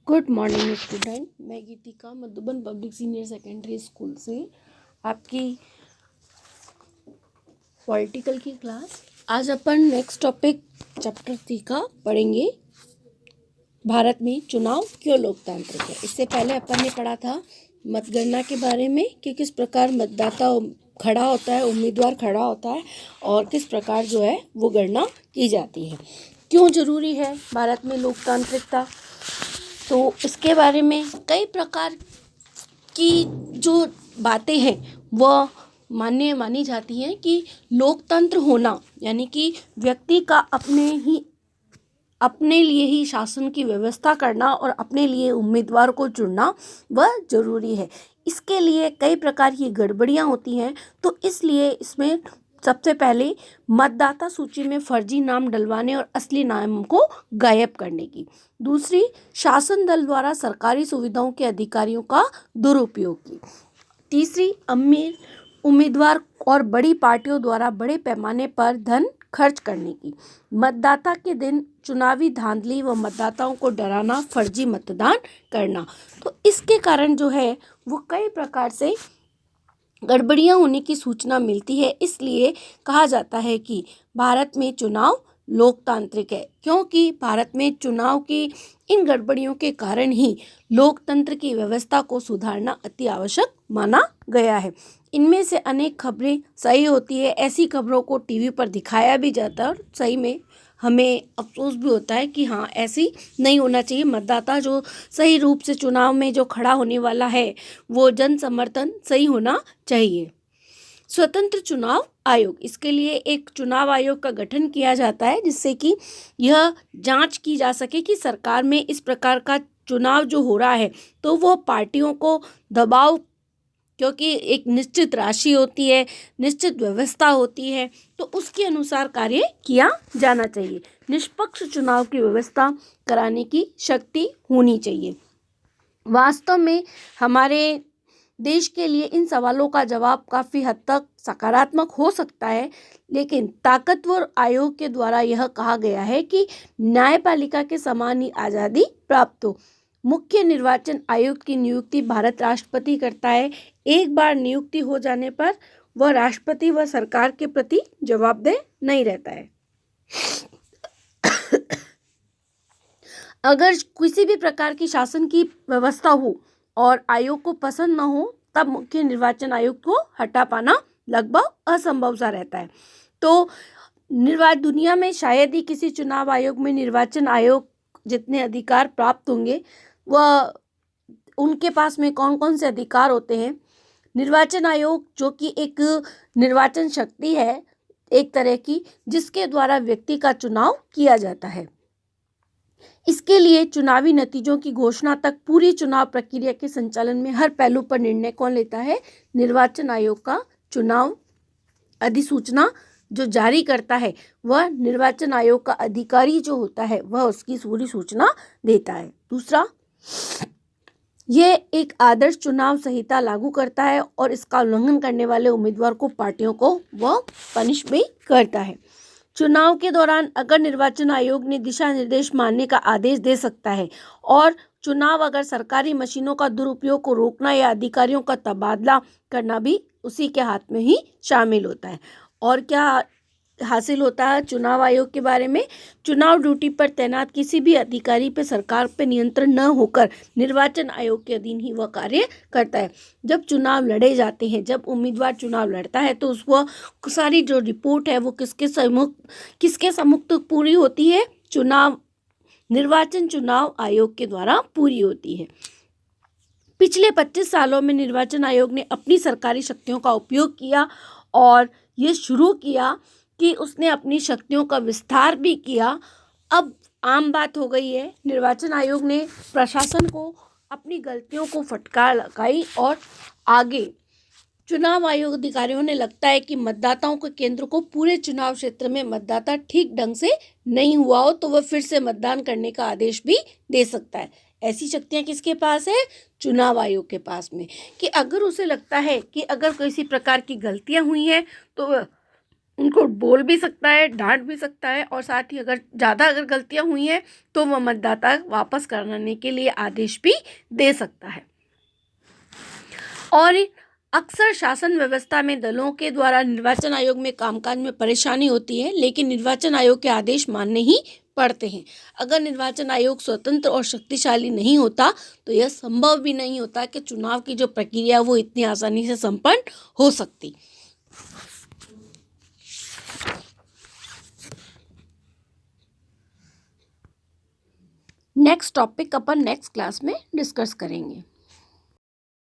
Good morning student. मैं Geetika Madhuban Public Senior Secondary School से आपकी पॉलिटिकल की क्लास। आज अपन नेक्स्ट टॉपिक चैप्टर 3 का पढ़ेंगे। भारत में चुनाव क्यों लोकतांत्रिक है। इससे पहले अपन ने पढ़ा था मतगणना के बारे में कि किस प्रकार मतदाता खड़ा होता है, उम्मीदवार खड़ा होता है और किस प्रकार जो है वो गणना की जाती है। क्यों जरूरी है भारत में लोकतांत्रिकता, तो इसके बारे में कई प्रकार की जो बातें हैं वह मानी जाती हैं कि लोकतंत्र होना यानी कि व्यक्ति का अपने लिए ही शासन की व्यवस्था करना और अपने लिए उम्मीदवार को चुनना वह जरूरी है। इसके लिए कई प्रकार की गड़बड़ियां होती हैं, तो इसलिए इसमें सबसे पहले मतदाता सूची में फर्जी नाम डलवाने और असली नाम को गायब करने की। दूसरी, शासन दल द्वारा सरकारी सुविधाओं के अधिकारियों का दुरुपयोग की। तीसरी, अमीर उम्मीदवार और बड़ी पार्टियों द्वारा बड़े पैमाने पर धन खर्च करने की। मतदाता के दिन चुनावी धांधली व मतदाताओं को डराना, फर्जी मतदान करना। तो इसके कारण जो है वो कई प्रकार से गड़बड़ियां होने की सूचना मिलती है। इसलिए कहा जाता है कि भारत में चुनाव लोकतांत्रिक है, क्योंकि भारत में चुनाव की इन गड़बड़ियों के कारण ही लोकतंत्र की व्यवस्था को सुधारना अति आवश्यक माना गया है। इनमें से अनेक खबरें सही होती है, ऐसी खबरों को टीवी पर दिखाया भी जाता है और सही में हमें अफसोस भी होता है कि हाँ, ऐसी नहीं होना चाहिए। मतदाता जो सही रूप से चुनाव में जो खड़ा होने वाला है वो जन समर्थन सही होना चाहिए। स्वतंत्र चुनाव आयोग, इसके लिए एक चुनाव आयोग का गठन किया जाता है जिससे कि यह जांच की जा सके कि सरकार में इस प्रकार का चुनाव जो हो रहा है तो वो पार्टियों को दबाव, क्योंकि एक निश्चित राशि होती है, निश्चित व्यवस्था होती है, तो उसके अनुसार कार्य किया जाना चाहिए। निष्पक्ष चुनाव की व्यवस्था कराने की शक्ति होनी चाहिए। वास्तव में हमारे देश के लिए इन सवालों का जवाब काफ़ी हद तक सकारात्मक हो सकता है, लेकिन ताकतवर आयोग के द्वारा यह कहा गया है कि न्यायपालिका के समान ही आज़ादी प्राप्त हो। मुख्य निर्वाचन आयुक्त की नियुक्ति भारत राष्ट्रपति करता है। एक बार नियुक्ति हो जाने पर वह राष्ट्रपति व सरकार के प्रति जवाबदेह नहीं रहता है। अगर किसी भी प्रकार की शासन की व्यवस्था हो और आयोग को पसंद न हो, तब मुख्य निर्वाचन आयुक्त को हटा पाना लगभग असंभव सा रहता है। तो दुनिया में शायद ही किसी चुनाव आयोग में निर्वाचन आयोग जितने अधिकार प्राप्त होंगे, वह उनके पास में कौन कौन से अधिकार होते हैं। निर्वाचन आयोग जो कि एक निर्वाचन शक्ति है एक तरह की, जिसके द्वारा व्यक्ति का चुनाव किया जाता है। इसके लिए चुनावी नतीजों की घोषणा तक पूरी चुनाव प्रक्रिया के संचालन में हर पहलू पर निर्णय कौन लेता है? निर्वाचन आयोग का चुनाव अधिसूचना जो जारी करता है वह निर्वाचन आयोग का अधिकारी जो होता है वह उसकी पूरी सूचना देता है। दूसरा, यह एक आदर्श चुनाव संहिता लागू करता है और इसका उल्लंघन करने वाले उम्मीदवार को पार्टियों को वह पनिश भी करता है। चुनाव के दौरान अगर निर्वाचन आयोग ने दिशा निर्देश मानने का आदेश दे सकता है और चुनाव अगर सरकारी मशीनों का दुरुपयोग को रोकना या अधिकारियों का तबादला करना भी उसी के हाथ में ही शामिल होता है। और क्या हासिल होता है चुनाव आयोग के बारे में? चुनाव ड्यूटी पर तैनात किसी भी अधिकारी पर सरकार पर नियंत्रण न होकर निर्वाचन आयोग के अधीन ही वह कार्य करता है। जब चुनाव लड़े जाते हैं, जब उम्मीदवार चुनाव लड़ता है तो वह सारी जो रिपोर्ट है वो किसके सम्मुख पूरी होती है? निर्वाचन चुनाव आयोग के द्वारा पूरी होती है। पिछले 25 सालों में निर्वाचन आयोग ने अपनी सरकारी शक्तियों का उपयोग किया और ये शुरू किया कि उसने अपनी शक्तियों का विस्तार भी किया। अब आम बात हो गई है, निर्वाचन आयोग ने प्रशासन को अपनी गलतियों को फटकार लगाई और आगे चुनाव आयोग अधिकारियों ने लगता है कि मतदाताओं के केंद्र को पूरे चुनाव क्षेत्र में मतदाता ठीक ढंग से नहीं हुआ हो तो वह फिर से मतदान करने का आदेश भी दे सकता है। ऐसी शक्तियां किसके पास है? चुनाव आयोग के पास में, कि अगर उसे लगता है कि अगर किसी प्रकार की गलतियां हुई हैं तो उनको बोल भी सकता है, डांट भी सकता है, और साथ ही अगर गलतियां हुई हैं तो वह मतदाता वापस कराने के लिए आदेश भी दे सकता है। और अक्सर शासन व्यवस्था में दलों के द्वारा निर्वाचन आयोग में कामकाज में परेशानी होती है, लेकिन निर्वाचन आयोग के आदेश मानने ही पड़ते हैं। अगर निर्वाचन आयोग स्वतंत्र और शक्तिशाली नहीं होता तो यह संभव भी नहीं होता कि चुनाव की जो प्रक्रिया वो इतनी आसानी से संपन्न हो सकती। नेक्स्ट टॉपिक अपन नेक्स्ट क्लास में डिस्कस करेंगे।